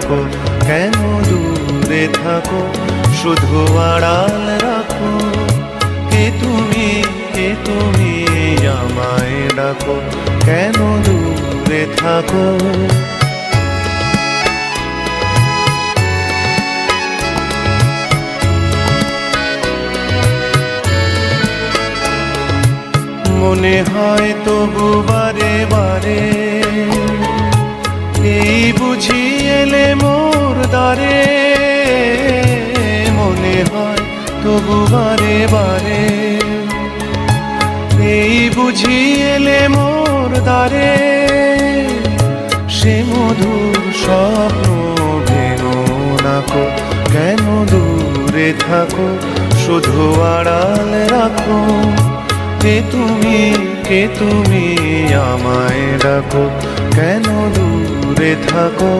ডাকো, কেন দূরে থাকো, শুধু আড়াল রাখো। কে তুমি, কে তুমি, আমায় ডাকো, কেন দূরে থাকো। মনে হয় তবু বারে বারে, এই বুঝি এলে মোর দ্বারে। মনে হয় তবু বারে বারে, এই বুঝি এলে মোর দ্বারে। সে মধুর স্বপ্ন ভেঙো নাকো, কেন দূরে থাকো, শুধু আড়াল রাখো। কে তুমি, কে তুমি, আমায় ডাকো, কেন দূরে থাকো।